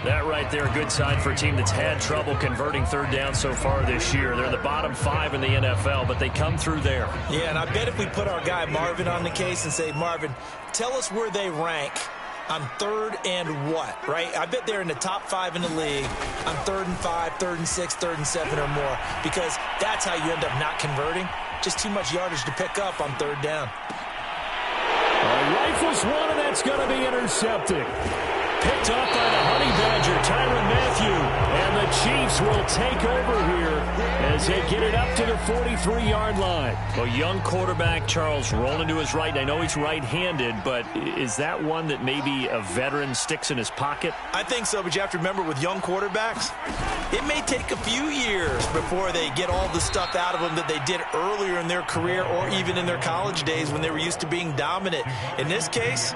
That right there, a good sign for a team that's had trouble converting third down so far this year. They're the bottom 5 in the NFL, but they come through there. Yeah, and I bet if we put our guy Marvin on the case and say, Marvin, tell us where they rank on third and what, right? I bet they're in the top 5 in the league on 3rd and 5, 3rd and 6, 3rd and 7 or more, because that's how you end up not converting. Just too much yardage to pick up on third down. Rifles one, and that's going to be intercepted. Picked up by the Honey Badger, Tyrann Mathieu. And the Chiefs will take over here as they get it up to the 43-yard line. Well, young quarterback Charles rolling to his right. I know he's right-handed, but is that one that maybe a veteran sticks in his pocket? I think so, but you have to remember with young quarterbacks, it may take a few years before they get all the stuff out of them that they did earlier in their career or even in their college days when they were used to being dominant. In this case,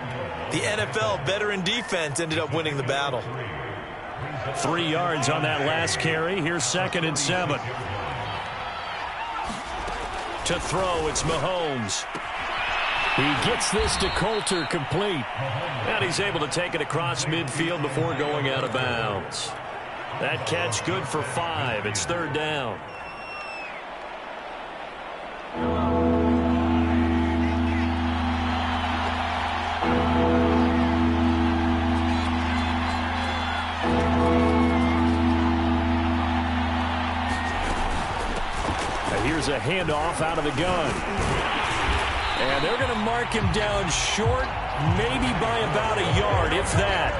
the NFL veteran defense ended up winning the battle. 3 yards on that last carry. Here's 2nd and 7. To throw, it's Mahomes. He gets this to Coulter, complete. And he's able to take it across midfield before going out of bounds. That catch good for 5. It's 3rd down. Here's a handoff out of the gun. And they're going to mark him down short, maybe by about a yard, if that.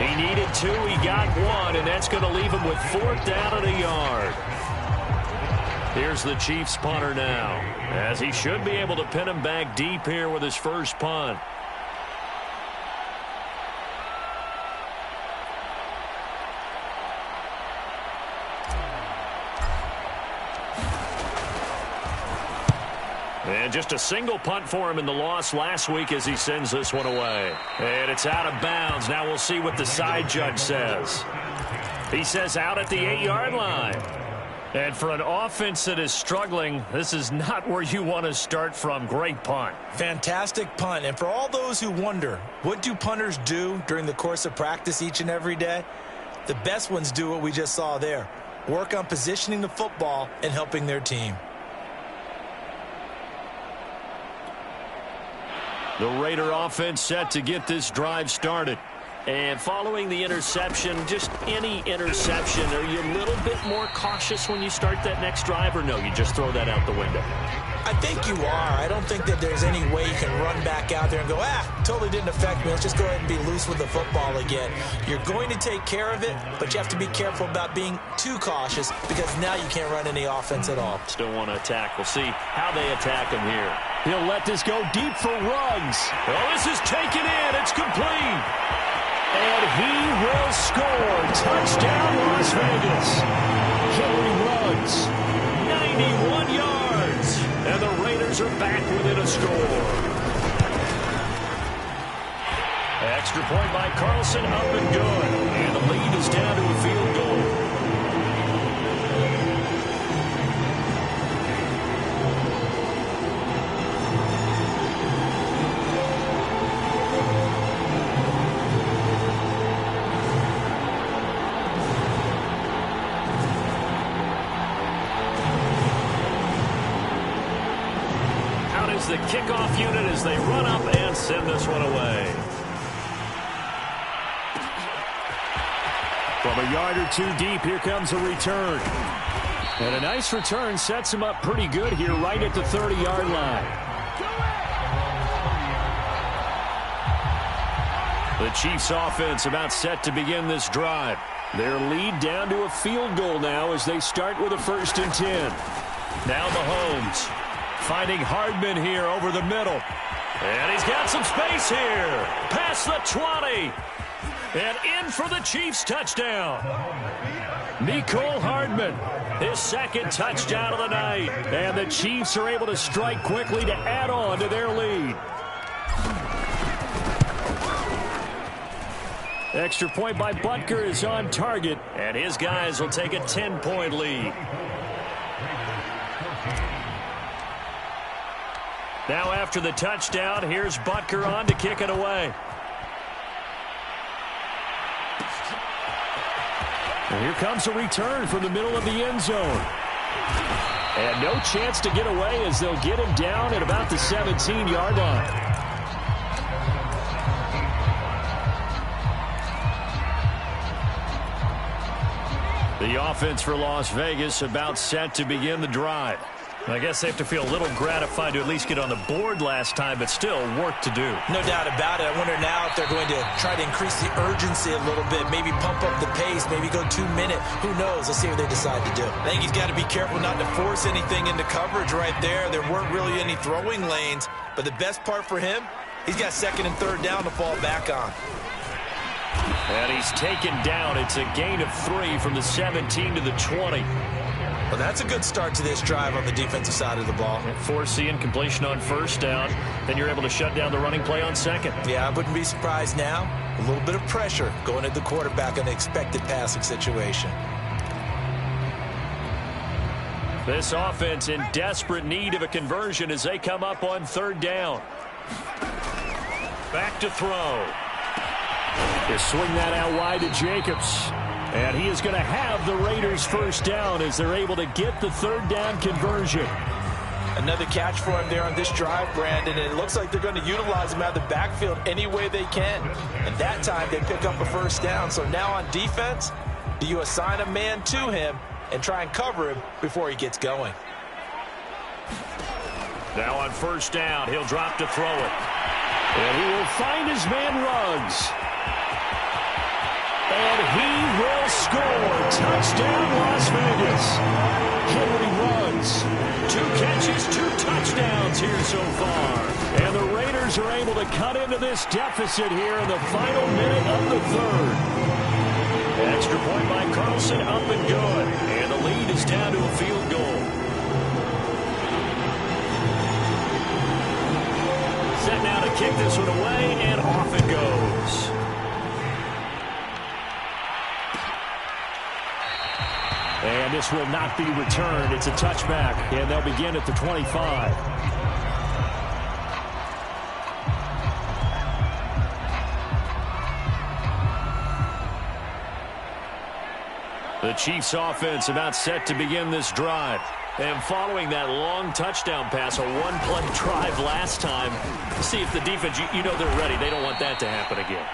He needed 2, he got 1, and that's going to leave him with 4th down and a yard. Here's the Chiefs punter now, as he should be able to pin him back deep here with his first punt. And just a single punt for him in the loss last week as he sends this one away. And it's out of bounds. Now we'll see what the side judge says. He says out at the 8-yard line. And for an offense that is struggling, this is not where you want to start from. Great punt. Fantastic punt. And for all those who wonder, what do punters do during the course of practice each and every day? The best ones do what we just saw there. Work on positioning the football and helping their team. The Raider offense set to get this drive started. And following the interception, just any interception, are you a little bit more cautious when you start that next drive, or no, you just throw that out the window? I think you are. I don't think that there's any way you can run back out there and go, totally didn't affect me. Let's just go ahead and be loose with the football again. You're going to take care of it, but you have to be careful about being too cautious because now you can't run any offense at all. Still want to attack. We'll see how they attack him here. He'll let this go deep for Ruggs. Oh, this is taken in. It's complete. And he will score. Touchdown, Las Vegas. Henry Ruggs. 91 yards. And the Raiders are back within a score. Extra point by Carlson, up and good. And the lead is down to a field goal. The kickoff unit as they run up and send this one away. From a yard or 2 deep, here comes a return. And a nice return sets him up pretty good here right at the 30-yard line. The Chiefs offense about set to begin this drive. Their lead down to a field goal now as they start with a 1st and 10. Now Mahomes. Finding Hardman here over the middle. And he's got some space here. Past the 20. And in for the Chiefs touchdown. Mecole Hardman, his 2nd touchdown of the night. And the Chiefs are able to strike quickly to add on to their lead. Extra point by Butker is on target. And his guys will take a 10-point lead. Now after the touchdown, here's Butker on to kick it away. And here comes a return from the middle of the end zone. And no chance to get away as they'll get him down at about the 17-yard line. The offense for Las Vegas about set to begin the drive. I guess they have to feel a little gratified to at least get on the board last time, but still work to do. No doubt about it. I wonder now if they're going to try to increase the urgency a little bit, maybe pump up the pace, maybe go 2 minute. Who knows? Let's see what they decide to do. I think he's got to be careful not to force anything into coverage right there. There weren't really any throwing lanes, but the best part for him, he's got second and third down to fall back on. And he's taken down. It's a gain of 3 from the 17 to the 20. Well, that's a good start to this drive on the defensive side of the ball. Forcing completion on first down. Then you're able to shut down the running play on second. Yeah, I wouldn't be surprised now. A little bit of pressure going at the quarterback in an expected passing situation. This offense in desperate need of a conversion as they come up on third down. Back to throw. They swing that out wide to Jacobs. And he is going to have the Raiders first down as they're able to get the third down conversion. Another catch for him there on this drive, Brandon, and it looks like they're going to utilize him out of the backfield any way they can. And that time they pick up a first down. So now on defense, do you assign a man to him and try and cover him before he gets going? Now on first down, he'll drop to throw it. And he will find his man Ruggs. And he will score. Touchdown, Las Vegas. Henry Ruggs. 2 catches, 2 touchdowns here so far. And the Raiders are able to cut into this deficit here in the final minute of the third. Extra point by Carlson, up and good. And the lead is down to a field goal. Set now to kick this one away, and off it goes. And this will not be returned. It's a touchback, and they'll begin at the 25. The Chiefs offense about set to begin this drive. And following that long touchdown pass, a one-play drive last time, see if the defense, you know they're ready. They don't want that to happen again.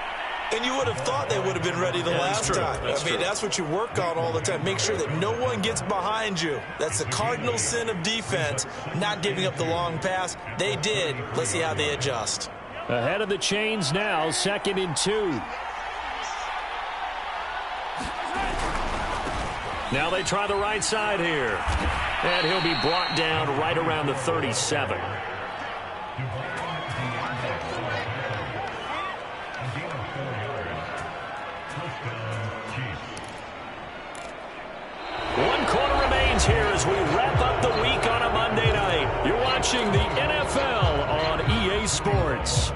And you would have thought they would have been ready the last time. That's what you work on all the time. Make sure that no one gets behind you. That's the cardinal sin of defense, not giving up the long pass. They did. Let's see how they adjust. Ahead of the chains now, 2nd and 2. Now they try the right side here. And he'll be brought down right around the 37. Here as we wrap up the week on a Monday night. You're watching the NFL on EA Sports.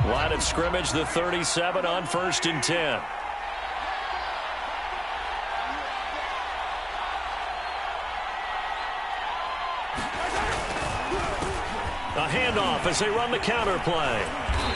Line of scrimmage, the 37 on 1st and 10. A handoff as they run the counter play.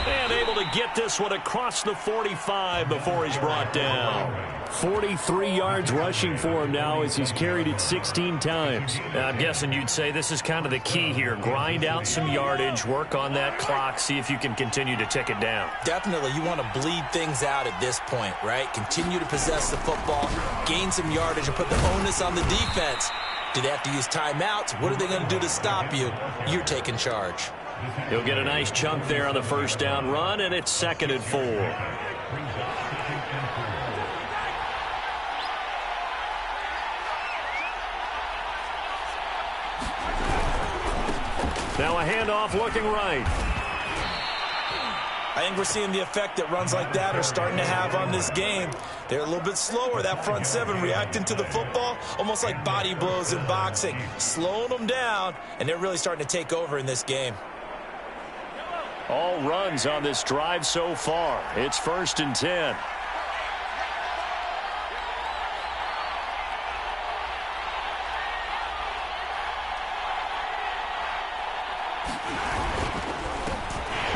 And able to get this one across the 45 before he's brought down. 43 yards rushing for him now as he's carried it 16 times. I'm guessing you'd say this is kind of the key here. Grind out some yardage, work on that clock, see if you can continue to tick it down. Definitely, you want to bleed things out at this point, right? Continue to possess the football, gain some yardage, and put the onus on the defense. Do they have to use timeouts? What are they going to do to stop you? You're taking charge. He'll get a nice chunk there on the first down run, and it's 2nd and 4. Now a handoff looking right. I think we're seeing the effect that runs like that are starting to have on this game. They're a little bit slower, that front seven reacting to the football, almost like body blows in boxing, slowing them down, and they're really starting to take over in this game. All runs on this drive so far. It's 1st and 10.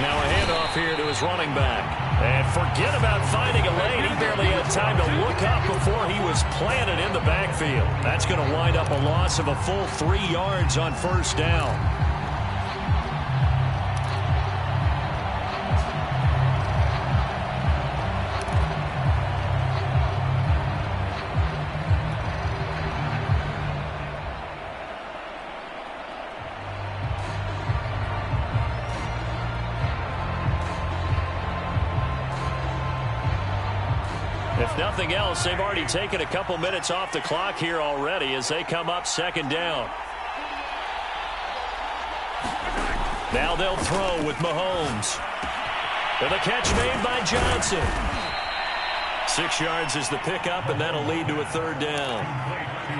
Now a handoff here to his running back. And forget about finding a lane. He barely had time to look up before he was planted in the backfield. That's going to wind up a loss of a full 3 yards on first down. If nothing else, they've already taken a couple minutes off the clock here already as they come up second down. Now they'll throw with Mahomes. And the catch made by Johnson. 6 yards is the pickup, and that'll lead to a third down.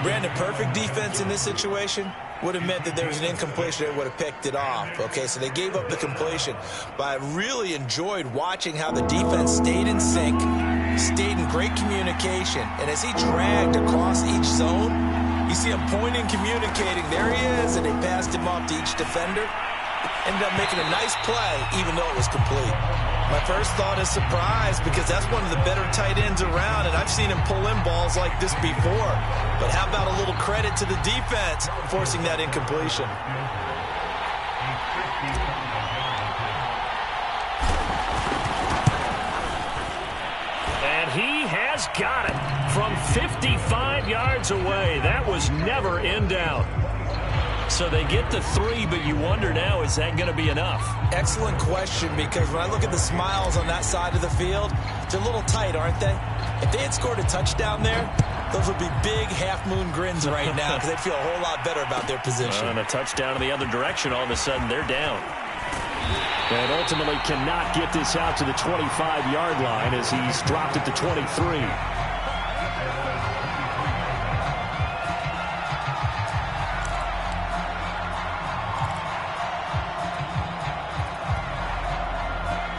Brandon, perfect defense in this situation would have meant that there was an incompletion that would have picked it off. Okay, so they gave up the completion. But I really enjoyed watching how the defense stayed in sync, stayed in great communication. And as he dragged across each zone, you see him pointing, communicating. There he is, and they passed him off to each defender. Ended up making a nice play, even though it was complete. My first thought is surprise, because that's one of the better tight ends around, and I've seen him pull in balls like this before. But how about a little credit to the defense forcing that incompletion? And he has got it from 55 yards away. That was never in doubt. So they get the 3, but you wonder now, is that going to be enough? Excellent question, because when I look at the smiles on that side of the field, they're a little tight, aren't they? If they had scored a touchdown there, those would be big half-moon grins right now because they'd feel a whole lot better about their position. And a touchdown in the other direction, all of a sudden they're down. And ultimately cannot get this out to the 25-yard line as he's dropped at the 23.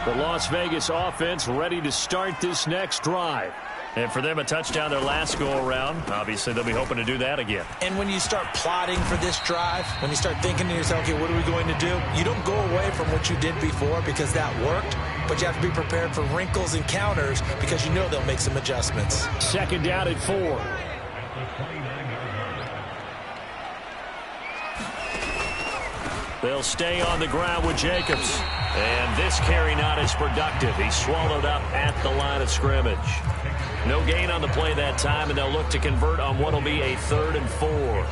The Las Vegas offense ready to start this next drive. And for them, a touchdown their last go-around. Obviously, they'll be hoping to do that again. And when you start plotting for this drive, when you start thinking to yourself, okay, what are we going to do? You don't go away from what you did before because that worked, but you have to be prepared for wrinkles and counters because you know they'll make some adjustments. Second down at 4. They'll stay on the ground with Jacobs. And this carry not as productive. He's swallowed up at the line of scrimmage. No gain on the play that time, and they'll look to convert on what will be a 3rd and 4.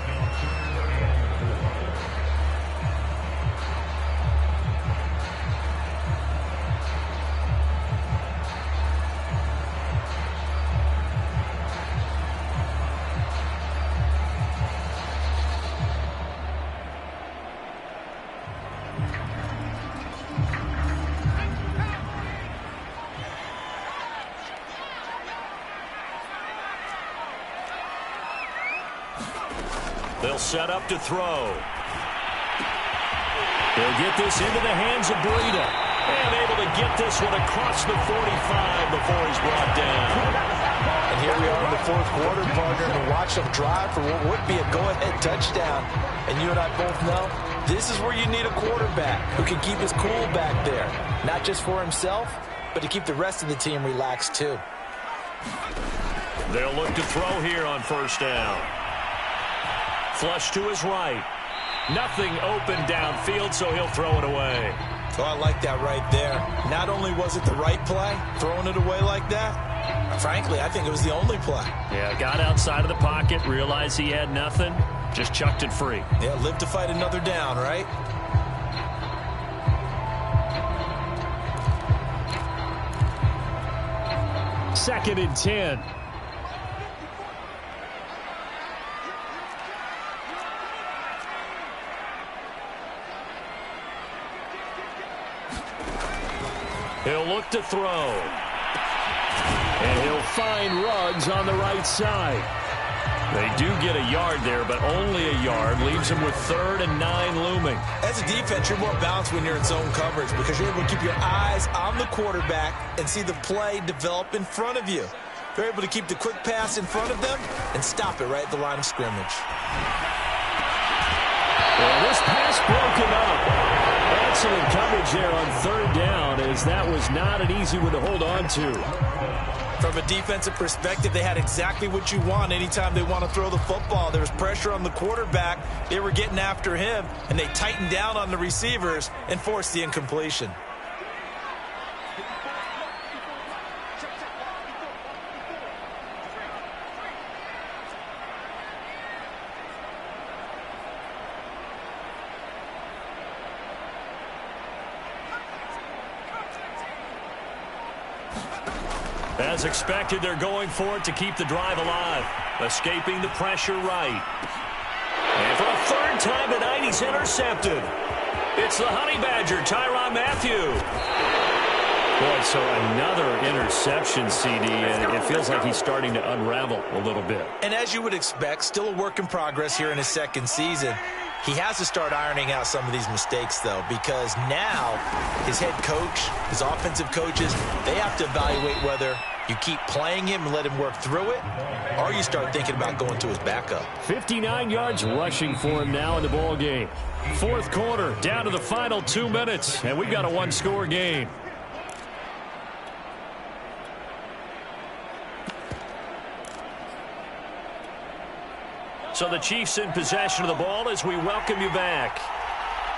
They'll set up to throw. They'll get this into the hands of Breida. And able to get this one across the 45 before he's brought down. And here we are in the 4th quarter, partner, to watch them drive for what would be a go-ahead touchdown. And you and I both know this is where you need a quarterback who can keep his cool back there. Not just for himself, but to keep the rest of the team relaxed too. They'll look to throw here on first down. Flush to his right. Nothing open downfield, so he'll throw it away. Oh, I like that right there. Not only was it the right play, throwing it away like that, frankly, I think it was the only play. Yeah, got outside of the pocket, realized he had nothing, just chucked it free. Yeah, live to fight another down, right? Second and 10. He'll look to throw. And he'll find Ruggs on the right side. They do get a yard there, but only a yard. Leaves him with 3rd and 9 looming. As a defense, you're more balanced when you're in zone coverage because you're able to keep your eyes on the quarterback and see the play develop in front of you. They're able to keep the quick pass in front of them and stop it right at the line of scrimmage. Well, this pass broken up. And Excellent coverage there on third down, as that was not an easy one to hold on to. From a defensive perspective, they had exactly what you want anytime they want to throw the football. There was pressure on the quarterback. They were getting after him, and they tightened down on the receivers and forced the incompletion. As expected, they're going for it to keep the drive alive. Escaping the pressure right. And for a third time tonight, he's intercepted. It's the Honey Badger, MAFl. Boy, so another interception, CD, and it feels like he's starting to unravel a little bit. And as you would expect, still a work in progress here in his second season. He has to start ironing out some of these mistakes, though, because now his head coach, his offensive coaches, they have to evaluate whether you keep playing him and let him work through it, or you start thinking about going to his backup. 59 yards rushing for him now in the ball game. Fourth quarter, down to the final 2 minutes, and we've got a one-score game. So the Chiefs in possession of the ball as we welcome you back.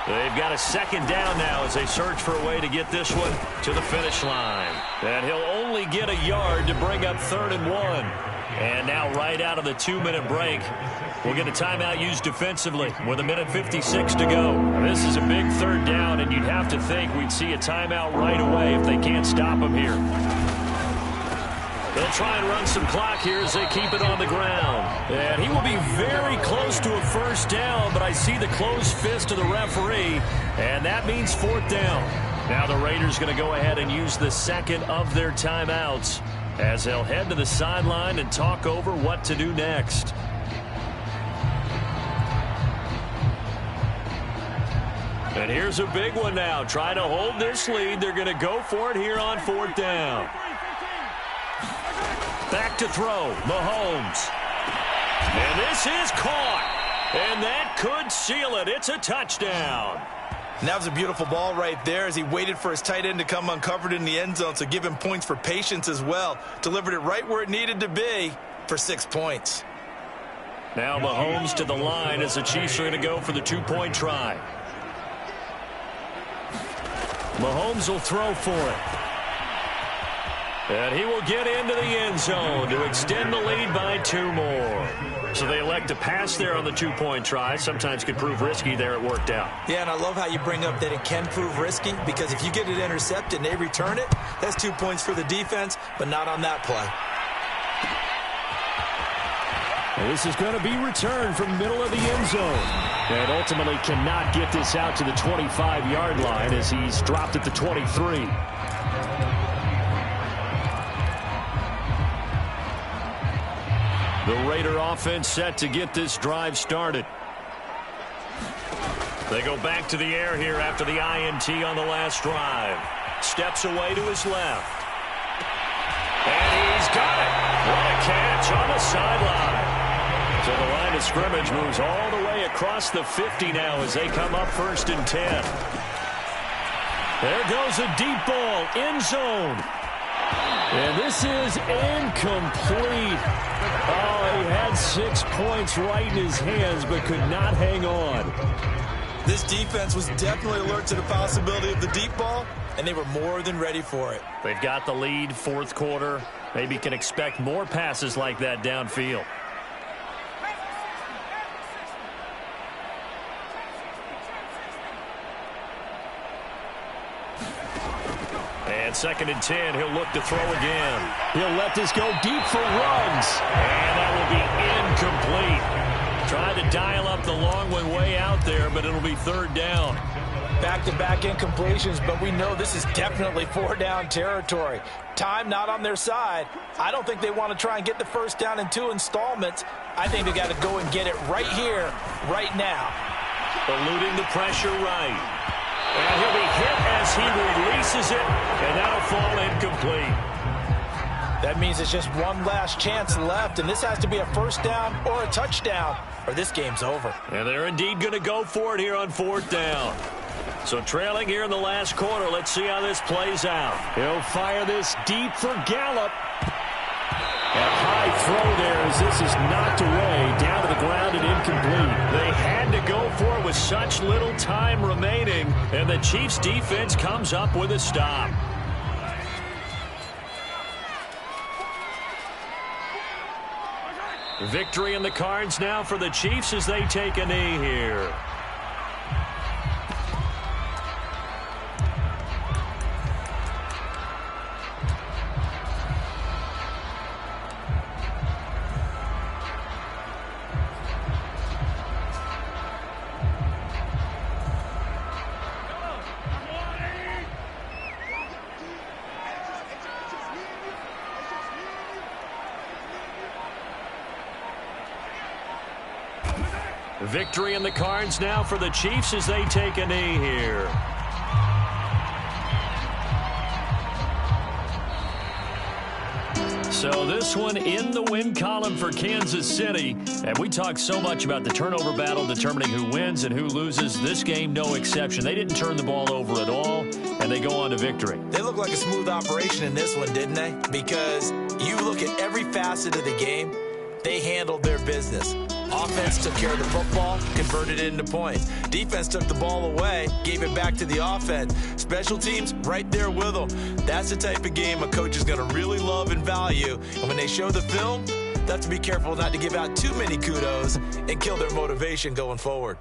They've got a second down now as they search for a way to get this one to the finish line. And he'll only get a yard to bring up 3rd and 1. And now right out of the 2-minute break, we'll get a timeout used defensively with 1:56 to go. This is a big third down, and you'd have to think we'd see a timeout right away if they can't stop him here. They'll try and run some clock here as they keep it on the ground. And he will be very close to a first down, but I see the closed fist of the referee, and that means 4th down. Now the Raiders going to go ahead and use the second of their timeouts as they'll head to the sideline and talk over what to do next. And here's a big one now. Trying to hold this lead. They're going to go for it here on 4th down. Back to throw, Mahomes. And this is caught. And that could seal it. It's a touchdown. And that was a beautiful ball right there as he waited for his tight end to come uncovered in the end zone, so give him points for patience as well. Delivered it right where it needed to be for 6 points. Now Mahomes to the line as the Chiefs are going to go for the 2-point try. Mahomes will throw for it. And he will get into the end zone to extend the lead by 2 more. So they elect to pass there on the 2-point try. Sometimes could prove risky there. It worked out. Yeah, and I love how you bring up that it can prove risky, because if you get it intercepted and they return it, that's 2 points for the defense, but not on that play. And this is going to be returned from the middle of the end zone. And ultimately cannot get this out to the 25-yard line as he's dropped at the 23. The Raider offense set to get this drive started. They go back to the air here after the INT on the last drive. Steps away to his left. And he's got it. What a catch on the sideline. So the line of scrimmage moves all the way across the 50 now as they come up 1st and 10. There goes a deep ball, end zone. And this is incomplete. Oh, he had 6 points right in his hands, but could not hang on. This defense was definitely alert to the possibility of the deep ball, and they were more than ready for it. They've got the lead, 4th quarter. Maybe can expect more passes like that downfield. And 2nd and 10, he'll look to throw again. He'll let this go deep for Ruggs. And that will be incomplete. Tried to dial up the long one way out there, but it'll be 3rd down. Back-to-back incompletions, but we know this is definitely 4-down territory. Time not on their side. I don't think they want to try and get the first down in 2 installments. I think they got to go and get it right here, right now. Eluding the pressure right. And he'll be hit as he releases it, and that'll fall incomplete. That means it's just one last chance left, and this has to be a first down or a touchdown, or this game's over. And they're indeed going to go for it here on 4th down. So trailing here in the last quarter. Let's see how this plays out. He'll fire this deep for Gallup. A high throw there as this is knocked away, down to the ground and incomplete. They had to go for it with such little time remaining, and the Chiefs' defense comes up with a stop. Victory in the cards now for the Chiefs as they take a knee here. Victory in the cards now for the Chiefs as they take a knee here. So this one in the win column for Kansas City. And we talk so much about the turnover battle determining who wins and who loses. This game, no exception. They didn't turn the ball over at all, and they go on to victory. They look like a smooth operation in this one, didn't they? Because you look at every facet of the game, they handled their business. Offense took care of the football, converted it into points. Defense took the ball away, gave it back to the offense. Special teams, right there with them. That's the type of game a coach is going to really love and value. And when they show the film, they have to be careful not to give out too many kudos and kill their motivation going forward.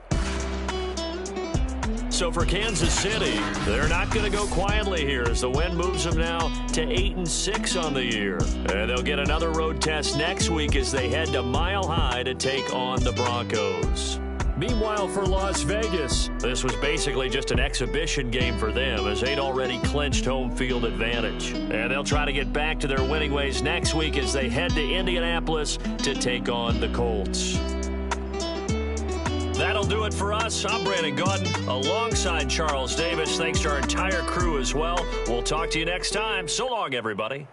So for Kansas City, they're not going to go quietly here as the win moves them now to 8-6 on the year. And they'll get another road test next week as they head to Mile High to take on the Broncos. Meanwhile, for Las Vegas, this was basically just an exhibition game for them as they'd already clinched home field advantage. And they'll try to get back to their winning ways next week as they head to Indianapolis to take on the Colts. That'll do it for us. I'm Brandon Gaudin alongside Charles Davis. Thanks to our entire crew as well. We'll talk to you next time. So long, everybody.